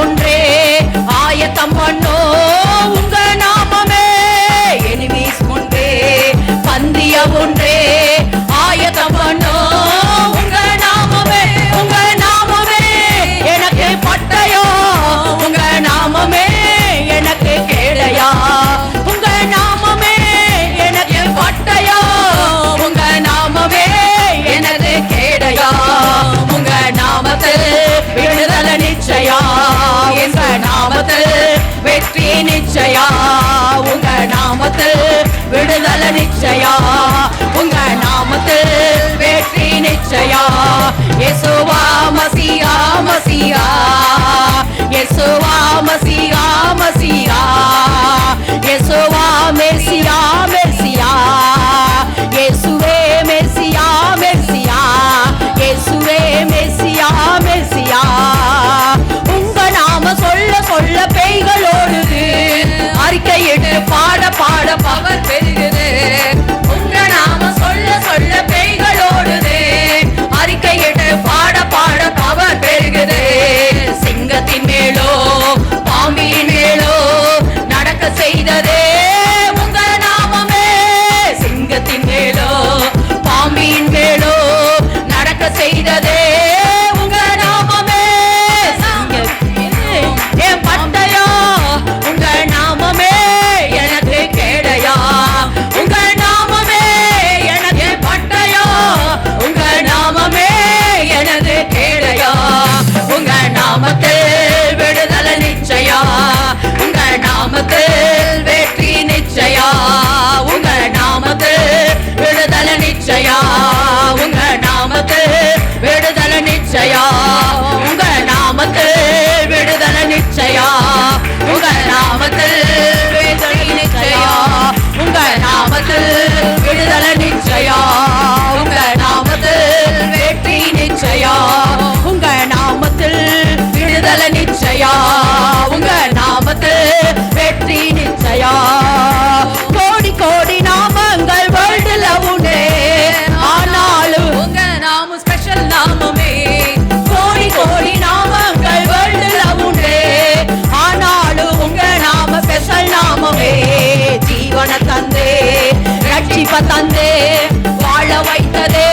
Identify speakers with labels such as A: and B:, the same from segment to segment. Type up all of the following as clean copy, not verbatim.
A: ஒன்றே ஆயத்தம் பண்ணோ உங்க நாமமே. எனிமீஸ் முன்பே பந்திய ஒன்றே ஆயத்தம் பண்ணோ உங்க நாமமே. உங்க நாமமே எனக்கு பட்டயோ, உங்க நாமமே எனக்கு கேடையா. உங்க நாமமே எனக்கு பட்டயோ, உங்க நாமமே எனக்கு கேடையா. உங்க நாமத்தில் விடுதல நிச்சயா, உங்க நாமத்தில் வெற்றி நிச்சயா. உங்க நாமத்தில் விடுதல நிச்சயா, உங்க நாமத்தில் வெற்றி நிச்சயா. இயேசுவா மசியா மசியா, இயேசுவா மசியா மசியா, இயேசுவா மெசியா மெசியா, இயேசுவே மெசியா மெசியா, இயேசுவே மெசியா மெசியா. உங்க நாம சொல்ல சொல்ல பேய்கள் ஓடுது, அறிக்கையிட்டு பாட பாட பவர் பெருகுது. உங்க நாம சொல்ல சொல்ல பேய்கள் ஓடுது, அறிக்கையிட்டு பாட பாட பவர் பெருகுது. சிங்கத்தின் மேலோ பாம்பின் மேலோ நடக்க செய்ததே உங்க நாமமே. சிங்கத்தின் மேலோ பாம்பின் மேலோ நடக்க செய்ததே உங்க நாமமே. என் பட்டயோ உங்க நாமமே எனக்கு கேடையா. உங்க நாமமே எனக்கு பட்டயோ, உங்க நாமமே எனது கேடையா. உங்க நாமத்தில் விடுதல நிச்சயா, உங்க நாமத்தில் வெற்றி நிச்சயா. உங்க நாமத்தில் விடுதல நிச்சயா, உங்க நாமத்தில் விடுதல நிச்சயா. உங்க நாமத்தில் விடுதல நிச்சயா, உங்க நாமத்தில் வெற்றி நிச்சயா. உங்க நாமத்தில் விடுதல நிச்சயா, உங்க நாமத்தில் வெற்றி நிச்சயா. உங்க நாமத்தில் விடுதல நிச்சயா, உங்க நாமத்தில் வெற்றி நிச்சயா. கோடி கோடி நாமங்கள் வேர்ல்டுல உண்டே, ஆனாலும் உங்க நாமம் ஸ்பெஷல் நாமமே. கோடி கோடி நாமங்கள் வேர்ல்டுல உண்டே, ஆனாலும் உங்க நாம ஸ்பெஷல் நாமமே. ஜீவன தந்தே, ரட்சிப்ப தந்தே, வாழ வைத்ததே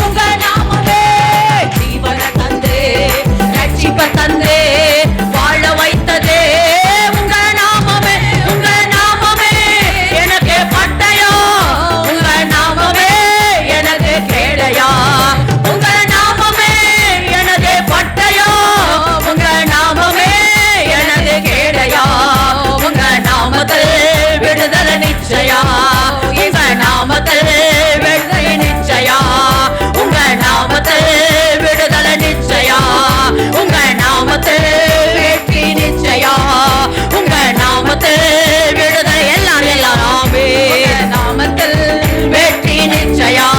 A: உங்க நாமமே. ஜீவன தந்தே, ரட்சிப்ப தந்தே, வாழ வைத்ததே உங்க நாமமே. உங்க நாமமே எனக்கு பட்டயோ, உங்க நாமமே எனக்கு கேடையா. உங்க நாமமே எனது பட்டயோ, உங்க நாமமே எனது கேடையா. உங்க நாமத்தில் விடுதல நிச்சயா, உங்க நாமத்தில் வெற்றி நிச்சயா. உங்க நாமத்தில் விடுதல நிச்சயா, உங்க நாமத்தில் வெற்றி நிச்சயா. உங்க நாமத்தில் விடுதலை எல்லாம் எல்லாமே. நாமத்தில் வெற்றி நிச்சயா,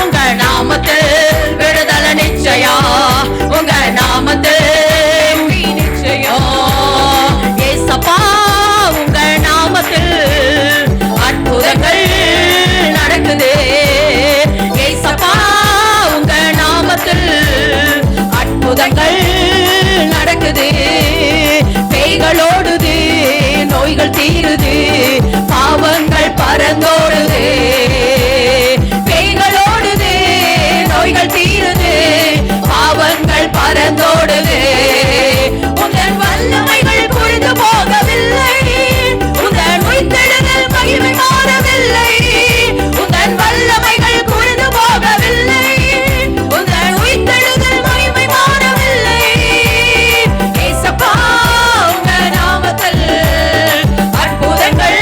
A: உங்க நாமத்தில் விடுதல நிச்சயா. உங்க நாமத்தில் வெற்றி நிச்சயா. ஏசப்பா உங்க நாமத்தில் அற்புதங்கள் நடக்குது. ஏசப்பா உங்க நாமத்தில் அற்புதங்கள் நடக்குது. பேய்களோடுது, நோய்கள் தீருது, பாவங்கள் பறந்தோடுது. பேய்களோடுது, நோய்கள் தீருது, பாவங்கள் பறந்தோடுது. உங்கள் வல்லமைகள் புரிந்து போகவில்லை, உங்கள் உயிர்த்தெழுதல் மகிமை மாறவில்லை. உங்கள் வல்லமைகள் புரிந்து போகவில்லை, உங்கள் உயிர்த்தெழுதல் மகிமை மாறவில்லை. ஏசப்பா உங்க நாமத்தில் அற்புதங்கள்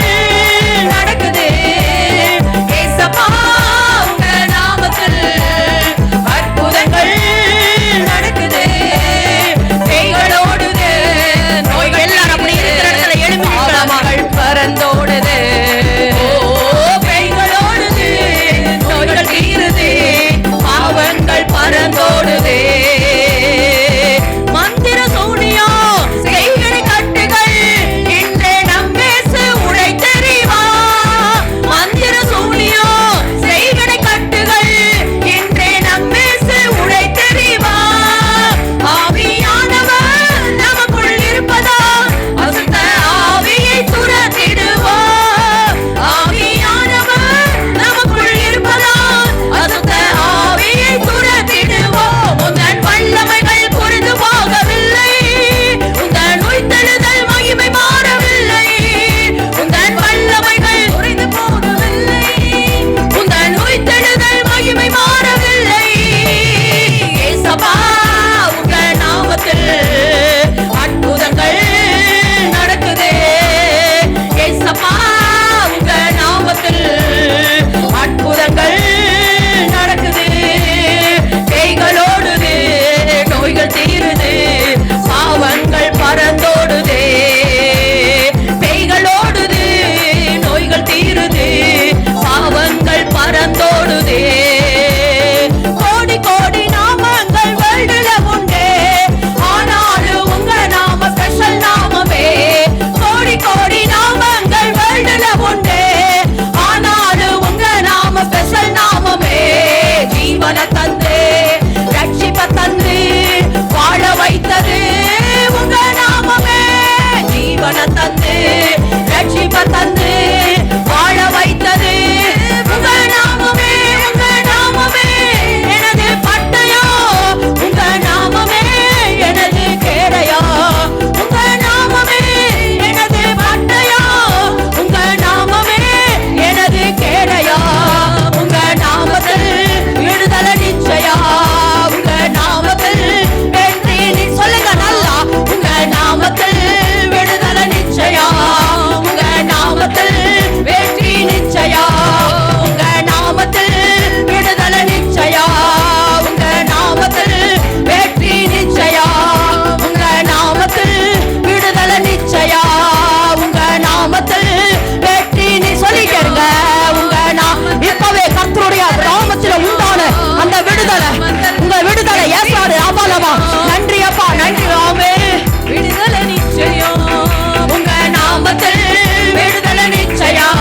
A: விடுதலை நிச்சயம்.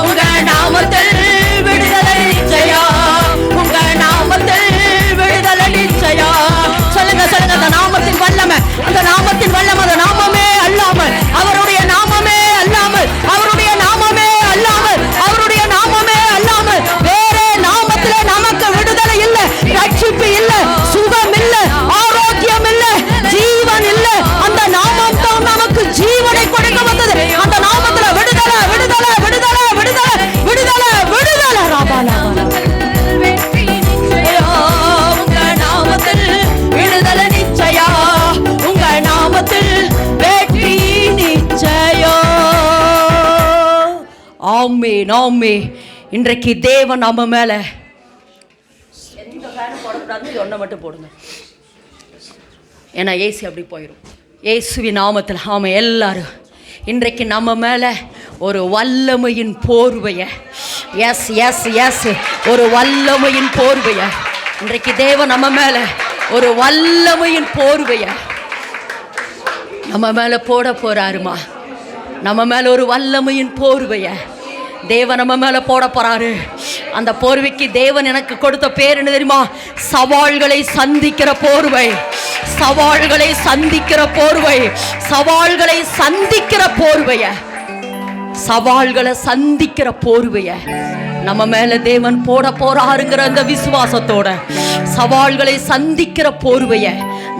A: உங்க நாமத்தில் விடுதலை நிச்சயம். உங்க நாமத்தில் விடுதலை நிச்சயம். சொல்லுங்க சொல்லுங்க, அந்த நாமத்தின் வல்லமை, அந்த நாமத்தின் வல்லமை, அந்த நாமமே அல்லாமல், அவருடைய நாமமே அல்லாமல், அவருடைய நாமமே அல்லாமல், அவருடைய நாமமே அல்லாமல் வேற நாமத்திலே நமக்கு விடுதலை இல்லை, ரட்சிப்பு இல்லை, சுகம் இல்லை, ஆரோக்கியம் இல்லை, ஜீவன் இல்லை. அந்த நாமம் தான் நமக்கு ஜீவனை கொடுக்க வந்தது. அந்த நாமத்துல விடுதலை விடுதலை விடுதலை விடுதலை விடுதலை விடுதலை. ராபாலா உங்க நாமத்தில் விடுதலை நிச்சயா. உங்க நாமத்தில் வெற்றி நிச்சயா. ஆமென் ஆமென். இன்றைக்கு தேவன் நம்ம மேல எந்த ஃபேன் போடக்கூடாது, ஒன்றை மட்டும் போடுங்க, ஏன்னா ஏசி அப்படி போயிடும். இயேசுவின் நாமத்தில் ஆமாம். எல்லாரும் இன்றைக்கு நம்ம மேலே ஒரு வல்லமையின் போர்வைய, எஸ் எஸ் எஸ், ஒரு வல்லமையின் போர்வைய இன்றைக்கு தேவன் நம்ம மேலே ஒரு வல்லமையின் போர்வைய நம்ம மேலே போட போறாருமா. நம்ம மேலே ஒரு வல்லமையின் போர்வைய தேவன் நம்ம மேலே போட போறாரு. அந்த போர்வைக்கு தேவன் எனக்கு கொடுத்த பேர் என்ன தெரியுமா? சவால்களை சந்திக்கிற போர்வை. சவால்களை சந்திக்கிற போர்வை. சவால்களை சந்திக்கிற போர்வைய, சவால்களை சந்திக்கிற போர்வைய நம்ம மேல தேவன் போட போறாருங்கிற அந்த விசுவாசத்தோட, சவால்களை சந்திக்கிற போர்வைய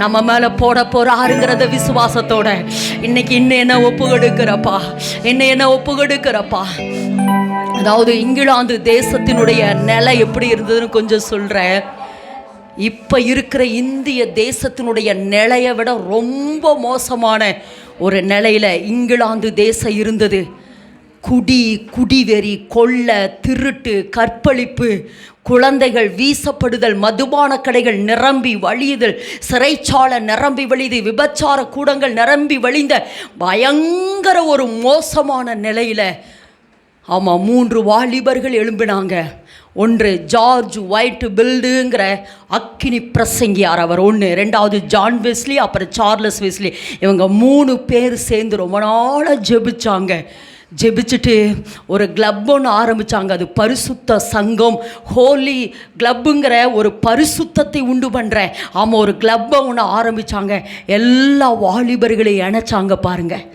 A: நம்ம மேல போட போறாருங்கிற அந்த விசுவாசத்தோட இன்னைக்கு இன்னும் என்ன ஒப்புக்கொடுக்கிறப்பா, என்ன ஒப்புக்கொடுக்கிறப்பா. அதாவது இங்கிலாந்து தேசத்தினுடைய நிலை எப்படி இருந்ததுன்னு கொஞ்சம் சொல்றேன். இப்போ இருக்கிற இந்திய தேசத்தினுடைய நிலையை விட ரொம்ப மோசமான ஒரு நிலையில் இங்கிலாந்து தேசம் இருந்தது. குடிவெறி, கொள்ளை, திருட்டு, கற்பழிப்பு, குழந்தைகள் வீசப்படுதல், மதுபான கடைகள் நிரம்பி வழியுதல், சிறைச்சாலை நிரம்பி வழியுது, விபச்சார கூடங்கள் நிரம்பி வழிந்த பயங்கர ஒரு மோசமான நிலையில் ஆமாம் 3 வாலிபர்கள் எழும்பினாங்க. ஒன்று ஜார்ஜ் ஒயிட் பில்டுங்கிற அக்கினி பிரசங்கியார், அவர் ஒன்று. ரெண்டாவது ஜான் வெஸ்லி, அப்புறம் சார்லஸ் வெஸ்லி. இவங்க 3 பேர் சேர்ந்து ரொம்ப நாளாக ஜெபிச்சாங்க. ஜெபிச்சுட்டு ஒரு கிளப் ஒன்று ஆரம்பித்தாங்க. அது பரிசுத்த சங்கம், ஹோலி கிளப்புங்கிற ஒரு பரிசுத்தத்தை உண்டு பண்ணுற ஆமாம் ஒரு கிளப்பை ஒன்று ஆரம்பித்தாங்க. எல்லா வாலிபர்களையும் இணைச்சாங்க பாருங்கள்.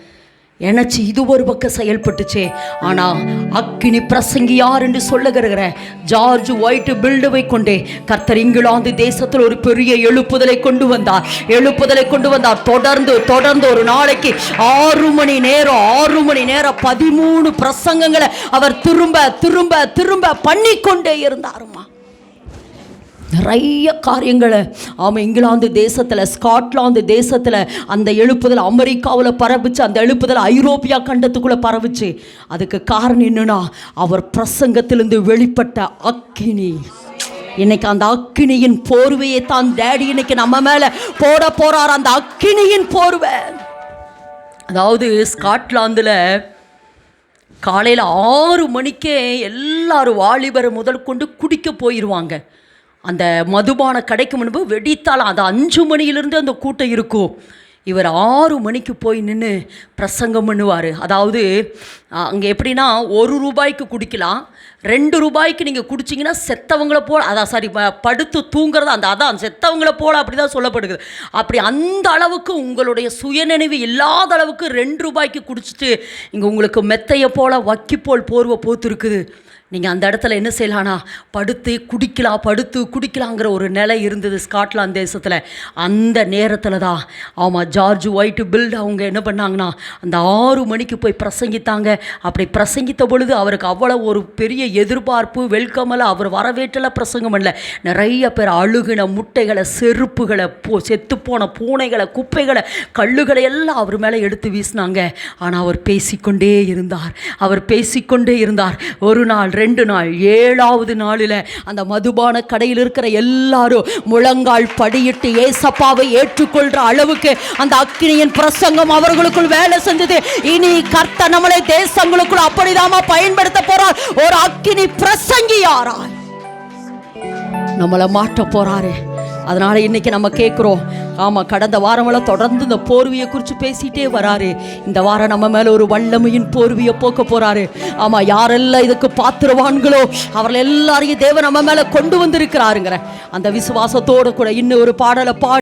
A: எனச்சு இது ஒரு பக்கம் செயல்பட்டுச்சே. ஆனால் அக்கினி பிரசங்கி யார் என்று சொல்லுகிற ஜார்ஜ் ஒயிட் பில்டுவை கொண்டே கர்த்தர் இங்கிலாந்து தேசத்தில் ஒரு பெரிய எழுப்புதலை கொண்டு வந்தார். தொடர்ந்து ஒரு நாளைக்கு 6 மணி நேரம் 13 பிரசங்கங்களை அவர் திரும்ப பண்ணிக்கொண்டே இருந்தாருமா. நிறைய காரியங்களை ஆமாம் இங்கிலாந்து தேசத்தில், ஸ்காட்லாந்து தேசத்தில் அந்த எழுப்புதல் அமெரிக்காவில் பரவுச்சு. அந்த எழுப்புதல் ஐரோப்பியா கண்டத்துக்குள்ளே பரவுச்சு. அதுக்கு காரணம் என்னன்னா அவர் பிரசங்கத்திலிருந்து வெளிப்பட்ட அக்கினி. இன்னைக்கு அந்த அக்கினியின் போர்வையை தான் டேடி இன்னைக்கு நம்ம மேலே போட போறார். அந்த அக்கினியின் போர்வை. அதாவது ஸ்காட்லாந்தில் காலையில் 6 மணிக்கே எல்லாரும் வாலிபரை முதல் கொண்டு குடிக்க போயிடுவாங்க. அந்த மதுபான கடைக்கு முன்பு வெடித்தாலும் அது 5 மணியிலிருந்து அந்த கூட்டம் இருக்கும். இவர் 6 மணிக்கு போய் நின்று பிரசங்கம் பண்ணுவார். அதாவது அங்கே எப்படின்னா 1 ரூபாய்க்கு குடிக்கலாம், 2 ரூபாய்க்கு நீங்கள் குடிச்சிங்கன்னா செத்தவங்களை போல், படுத்து தூங்குறது அதான் செத்தவங்களை போல் அப்படி தான் சொல்லப்படுது. அப்படி அந்த அளவுக்கு உங்களுடைய சுயநினைவு இல்லாத அளவுக்கு 2 ரூபாய்க்கு குடிச்சிட்டு இங்கே உங்களுக்கு மெத்தையை போல் வக்கி போல் போர்வை போத்துருக்குது. நீங்கள் அந்த இடத்துல என்ன செய்யலான்னா படுத்து குடிக்கலாங்கிற ஒரு நிலை இருந்தது ஸ்காட்லாந்து தேசத்தில். அந்த நேரத்தில் தான் ஆமாம் ஜார்ஜ் ஒயிட் பில்டு அவங்க என்ன பண்ணாங்கன்னா அந்த 6 மணிக்கு போய் பிரசங்கித்தாங்க. அப்படி பிரசங்கித்த பொழுது அவருக்கு அவ்வளோ ஒரு பெரிய எதிர்பார்ப்பு, வெல்கமில் அவர் வரவேற்றல பிரசங்கம் பண்ணல. நிறைய பேர் அழுகின முட்டைகளை, செருப்புகளை, செத்துப்போன பூனைகளை, குப்பைகளை, கல்லுகளை எல்லாம் அவர் மேலே எடுத்து வீசினாங்க. ஆனால் அவர் பேசிக்கொண்டே இருந்தார். ஒரு நாள், 2 நாள், 7வது நாளில் அந்த மதுபான கடையில் இருக்கிற எல்லாரும் முழங்கால் படியிட்டு ஏசப்பாவை ஏற்றுக்கொள்ற அளவுக்கு அந்த அக்கினியின் பிரசங்கம் அவர்களுக்குள் வேலை செஞ்சது. இனி கர்த்தர் நம்மளை தேசங்களுக்குள் அப்படிதாமா பயன்படுத்த போறார். ஒரு அக்கினி பிரசங்கியாராய் நம்மளை மாற்ற போறாரு. அதனால இன்னைக்கு நம்ம கேட்குறோம். ஆமாம், கடந்த வாரமெல்லாம் தொடர்ந்து இந்த போர்வையை குறித்து பேசிகிட்டே வராரு. இந்த வாரம் நம்ம மேலே ஒரு வல்லமையின் போர்வையை போக்க போகிறாரு. ஆமாம், யாரெல்லாம் இதுக்கு பாத்திரவான்களோ அவர்கள் எல்லாரையும் தேவன் நம்ம மேலே கொண்டு வந்திருக்கிறாருங்கிற அந்த விசுவாசத்தோடு கூட இன்னும் ஒரு பாடலை